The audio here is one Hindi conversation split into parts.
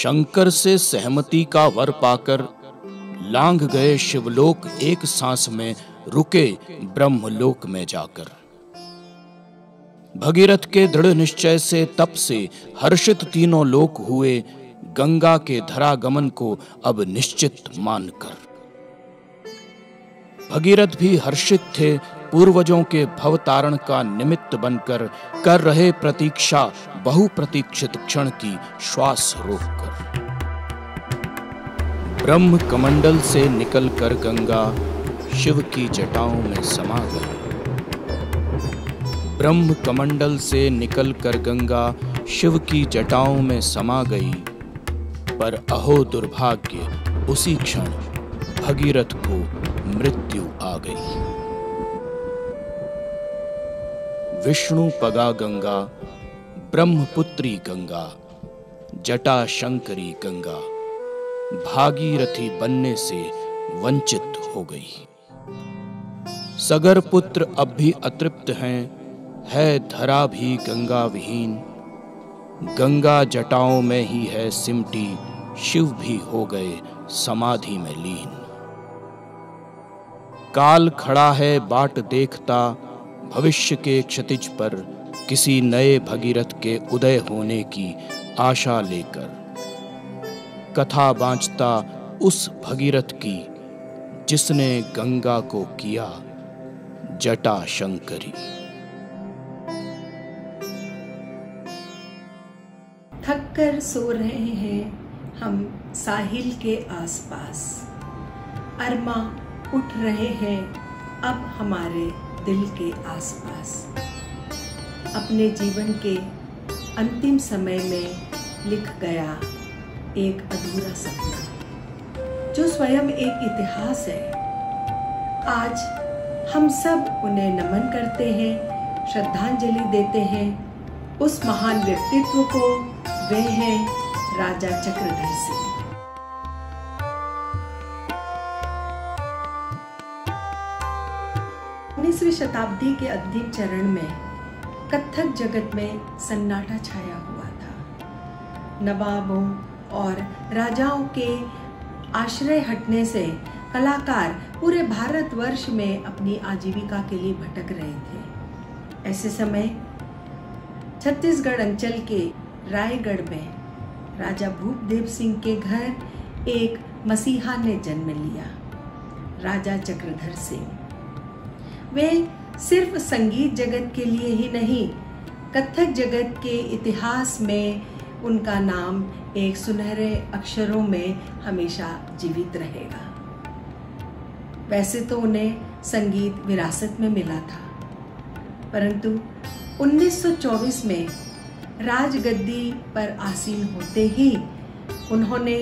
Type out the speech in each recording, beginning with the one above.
शंकर से सहमति का वर पाकर लांघ गए शिवलोक, एक सांस में रुके ब्रह्मलोक में जाकर। भगीरथ के दृढ़ निश्चय से तप से हर्षित तीनों लोक हुए, गंगा के धरागमन को अब निश्चित मानकर। भगीरथ भी हर्षित थे, पूर्वजों के भवतारण का निमित्त बनकर, कर रहे प्रतीक्षा बहुप्रतीक्षित क्षण की श्वास रोककर। ब्रह्म कमंडल से निकलकर गंगा शिव की जटाओं में समा गई। ब्रह्म कमंडल से निकलकर गंगा शिव की जटाओं में समा गई। पर अहो दुर्भाग्य, उसी क्षण भगीरथ को मृत्यु आ गई। विष्णु पगा गंगा, ब्रह्मपुत्री गंगा, जटा शंकरी गंगा भागीरथी बनने से वंचित हो गई। सगर पुत्र अब भी अतृप्त हैं, है धरा भी गंगा विहीन। गंगा जटाओं में ही है सिमटी, शिव भी हो गए समाधि में लीन। काल खड़ा है बाट देखता, भविष्य के क्षितिज पर किसी नए भगीरथ के उदय होने की आशा लेकर। कथा बाँचता उस भगीरथ की, जिसने गंगा को किया जटा शंकरी। थक कर सो रहे हैं हम साहिल के आसपास, अरमा उठ रहे हैं अब हमारे दिल के आसपास। अपने जीवन के अंतिम समय में लिख गया एक अधूरा सपना, जो स्वयं एक इतिहास है। आज हम सब उन्हें नमन करते हैं, श्रद्धांजलि देते हैं उस महान व्यक्तित्व को। वे हैं राजा चक्रधर सिंह। 19वीं शताब्दी के अंतिम चरण में कथक जगत में सन्नाटा छाया हुआ था। नवाबों और राजाओं के आश्रय हटने से कलाकार पूरे भारतवर्ष में अपनी आजीविका के लिए भटक रहे थे। ऐसे समय छत्तीसगढ़ अंचल के रायगढ़ में राजा भूपदेव सिंह के घर एक मसीहा ने जन्म लिया, राजा चक्रधर सिंह। वे सिर्फ संगीत जगत के लिए ही नहीं, कथक जगत के इतिहास में उनका नाम एक सुनहरे अक्षरों में हमेशा जीवित रहेगा। वैसे तो उन्हें संगीत विरासत में मिला था, परंतु 1924 में राजगद्दी पर आसीन होते ही उन्होंने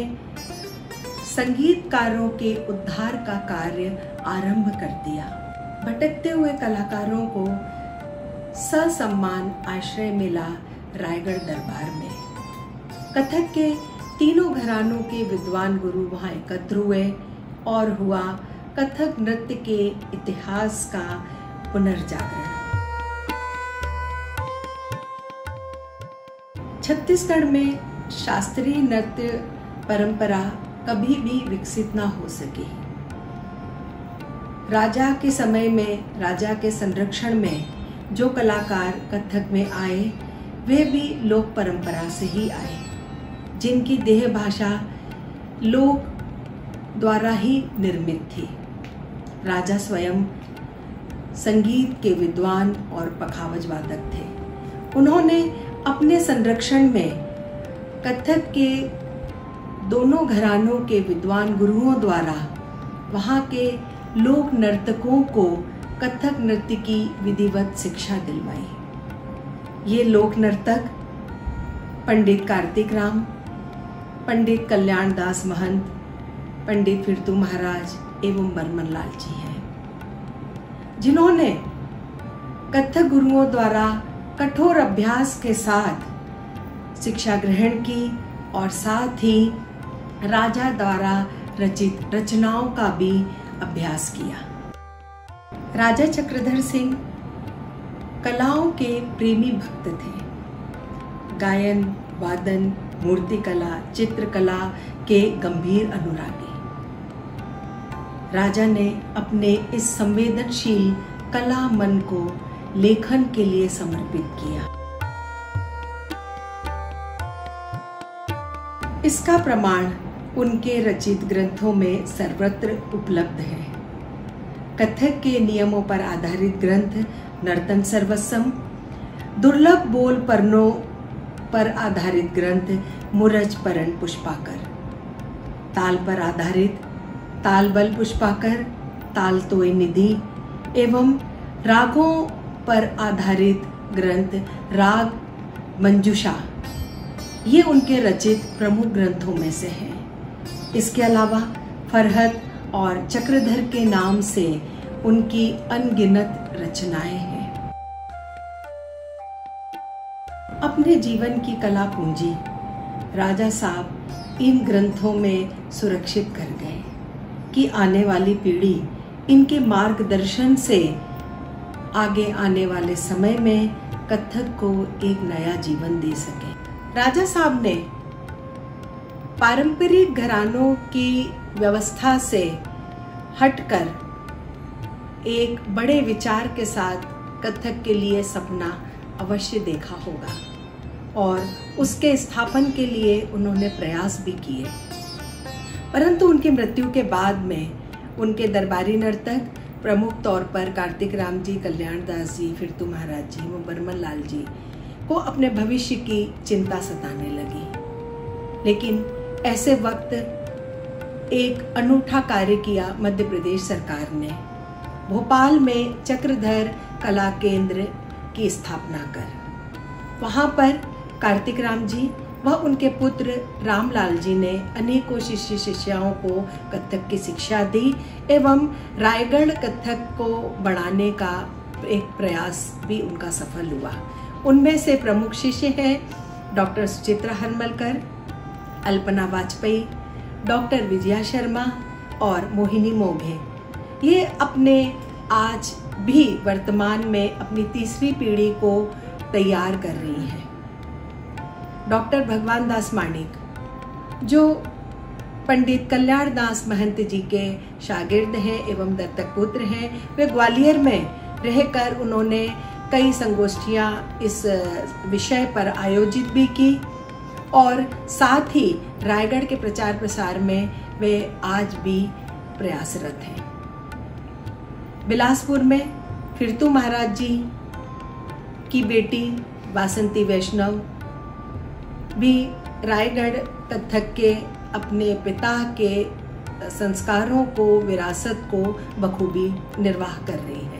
संगीतकारों के उद्धार का कार्य आरंभ कर दिया। भटकते हुए कलाकारों को ससम्मान आश्रय मिला रायगढ़ दरबार में। कथक के तीनों घरानों के विद्वान गुरु वहां एकत्र हुए और हुआ कथक नृत्य के इतिहास का पुनर्जागरण। छत्तीसगढ़ में शास्त्रीय नृत्य परंपरा कभी भी विकसित ना हो सकी। राजा के समय में, राजा के संरक्षण में जो कलाकार कथक में आए, वे भी लोक परंपरा से ही आए, जिनकी देह भाषा लोक द्वारा ही निर्मित थी। राजा स्वयं संगीत के विद्वान और पखावज वादक थे। उन्होंने अपने संरक्षण में कथक के दोनों घरानों के विद्वान गुरुओं द्वारा वहाँ के लोक नर्तकों को कथक नृत्य की विधिवत शिक्षा दिलवाई। ये लोक नर्तक पंडित कार्तिक राम, पंडित कल्याण दास महंत, पंडित फिरतू महाराज एवं बर्मन लाल जी हैं, जिन्होंने कथक गुरुओं द्वारा कठोर अभ्यास के साथ शिक्षा ग्रहण की और साथ ही राजा द्वारा रचित रचनाओं का भी अभ्यास किया। राजा चक्रधर सिंह कलाओं के प्रेमी भक्त थे। गायन, वादन, मूर्तिकला, चित्रकला के गंभीर अनुरागी। राजा ने अपने इस संवेदनशील कला मन को लेखन के लिए समर्पित किया। इसका प्रमाण उनके रचित ग्रंथों में सर्वत्र उपलब्ध है। कथक के नियमों पर आधारित ग्रंथ नर्तन सर्वस्वम, दुर्लभ बोल पर्णों पर आधारित ग्रंथ मुरज परण पुष्पाकर, ताल पर आधारित तालबल पुष्पाकर, ताल तोय निधि एवं रागों पर आधारित ग्रंथ राग मंजूषा, ये उनके रचित प्रमुख ग्रंथों में से हैं। इसके अलावा फरहत और चक्रधर के नाम से उनकी अनगिनत रचनाएं हैं। अपने जीवन की कला पूंजी राजा साहब इन ग्रंथों में सुरक्षित कर गए कि आने वाली पीढ़ी इनके मार्गदर्शन से आगे आने वाले समय में कथक को एक नया जीवन दे सके। राजा साहब ने पारंपरिक घरानों की व्यवस्था से हटकर एक बड़े विचार के साथ कथक के लिए सपना अवश्य देखा होगा और उसके स्थापन के लिए उन्होंने प्रयास भी किए। परंतु उनकी मृत्यु के बाद में उनके दरबारी नर्तक प्रमुख तौर पर कार्तिक राम जी, कल्याण दास जी, फिरतू महाराज जी, बर्मन लाल जी को अपने भविष्य की चिंता सताने लगी। लेकिन ऐसे वक्त एक अनूठा कार्य किया मध्य प्रदेश सरकार ने, भोपाल में चक्रधर कला केंद्र की स्थापना कर वहां पर कार्तिक राम जी व उनके पुत्र रामलाल जी ने अनेकों शिष्य शिष्याओं को कथक की शिक्षा दी एवं रायगढ़ कथक को बढ़ाने का एक प्रयास भी उनका सफल हुआ। उनमें से प्रमुख शिष्य हैं डॉक्टर सुचित्रा हरमलकर, अल्पना वाजपेयी, डॉक्टर विजया शर्मा और मोहिनी मोघे। ये अपने आज भी वर्तमान में अपनी तीसरी पीढ़ी को तैयार कर रही हैं। डॉक्टर भगवान दास माणिक, जो पंडित कल्याण दास महंत जी के शागिर्द हैं एवं दत्तक पुत्र हैं, वे ग्वालियर में रहकर उन्होंने कई संगोष्ठियां इस विषय पर आयोजित भी की और साथ ही रायगढ़ के प्रचार प्रसार में वे आज भी प्रयासरत हैं। बिलासपुर में फिरतू महाराज जी की बेटी वासंती वैष्णव भी रायगढ़ कथक के अपने पिता के संस्कारों को, विरासत को बखूबी निर्वाह कर रही है।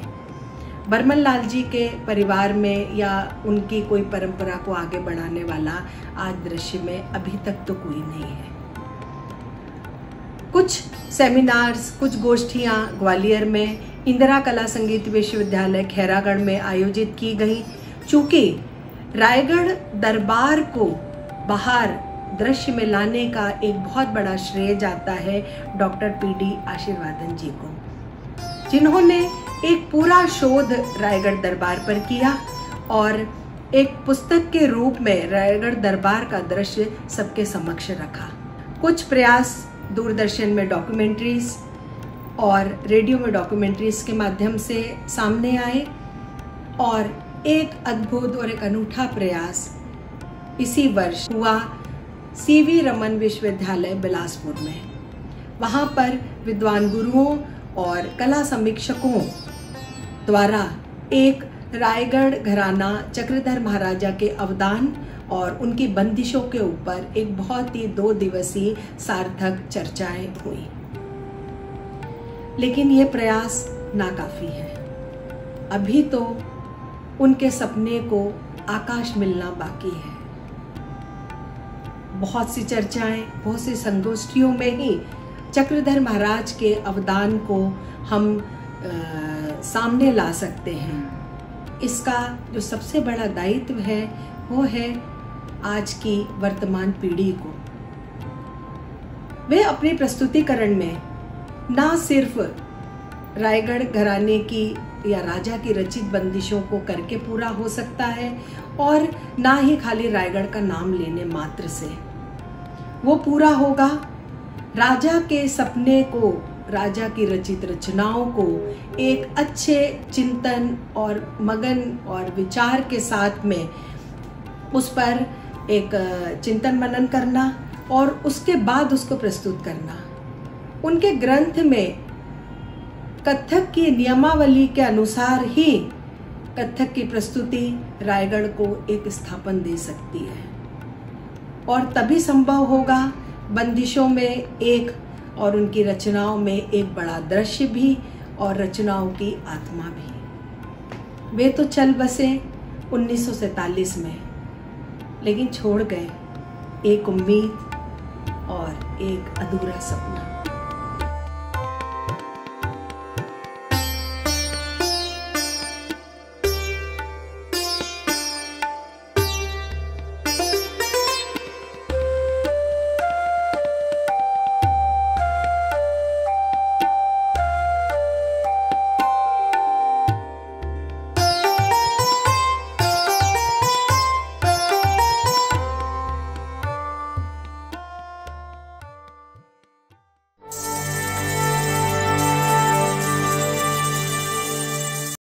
बर्मन लाल जी के परिवार में या उनकी कोई परंपरा को आगे बढ़ाने वाला आज दृश्य में अभी तक तो कोई नहीं है। कुछ सेमिनार्स, कुछ गोष्ठियां ग्वालियर में इंदिरा कला संगीत विश्वविद्यालय खैरागढ़ में आयोजित की गई। चूंकि रायगढ़ दरबार को बाहर दृश्य में लाने का एक बहुत बड़ा श्रेय जाता है डॉक्टर पीडी आशीर्वादन जी को, जिन्होंने एक पूरा शोध रायगढ़ दरबार पर किया और एक पुस्तक के रूप में रायगढ़ दरबार का दृश्य सबके समक्ष रखा। कुछ प्रयास दूरदर्शन में डॉक्यूमेंट्रीज और रेडियो में डॉक्यूमेंट्रीज के माध्यम से सामने आए और एक अद्भुत और एक अनूठा प्रयास इसी वर्ष हुआ सीवी रमन विश्वविद्यालय बिलासपुर में। वहाँ पर विद्वान गुरुओं और कला समीक्षकों द्वारा एक रायगढ़ घराना चक्रधर महाराजा के अवदान और उनकी बंदिशों के ऊपर एक बहुत ही 2 दिवसीय सार्थक चर्चाएं हुई। लेकिन ये प्रयास नाकाफी है। अभी तो उनके सपने को आकाश मिलना बाकी है। बहुत सी चर्चाएं, बहुत सी संगोष्ठियों में ही चक्रधर महाराज के अवदान को हम सामने ला सकते हैं। इसका जो सबसे बड़ा दायित्व है वो है आज की वर्तमान पीढ़ी को। वे अपने प्रस्तुतिकरण में ना सिर्फ रायगढ़ घराने की या राजा की रचित बंदिशों को करके पूरा हो सकता है और ना ही खाली रायगढ़ का नाम लेने मात्र से, वो पूरा होगा। राजा के सपने को, राजा की रचित रचनाओं को एक अच्छे चिंतन और मगन और विचार के साथ में उस पर एक चिंतन मनन करना और उसके बाद उसको प्रस्तुत करना। उनके ग्रंथ में कथक की नियमावली के अनुसार ही कथक की प्रस्तुति रायगढ़ को एक स्थापन दे सकती है, और तभी संभव होगा बंदिशों में एक और उनकी रचनाओं में एक बड़ा दृश्य भी और रचनाओं की आत्मा भी। वे तो चल बसे 1947 में, लेकिन छोड़ गए एक उम्मीद और एक अधूरा सपना।